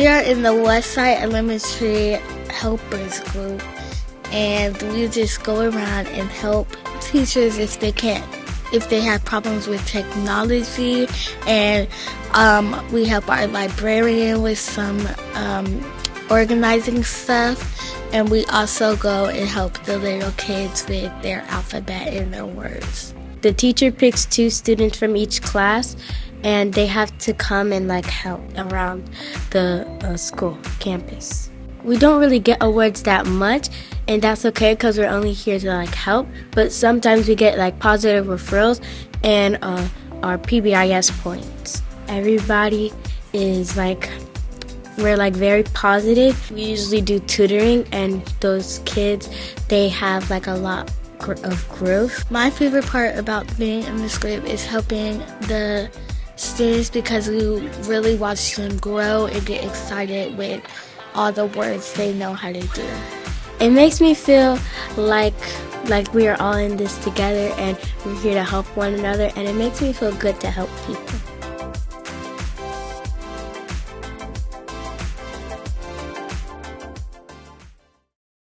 We are in the Westside Elementary Helpers Group, and we just go around and help teachers if they have problems with technology, and we help our librarian with some organizing stuff, and we also go and help the little kids with their alphabet and their words. The teacher picks 2 students from each class, and they have to come and help around the school campus. We don't really get awards that much, and that's okay because we're only here to help. But sometimes we get positive referrals and our PBIS points. Everybody is we're very positive. We usually do tutoring, and those kids, they have a lot of growth. My favorite part about being in this group is helping the students because we really watch them grow and get excited with all the words they know how to do. It makes me feel like we are all in this together and we're here to help one another, and it makes me feel good to help people.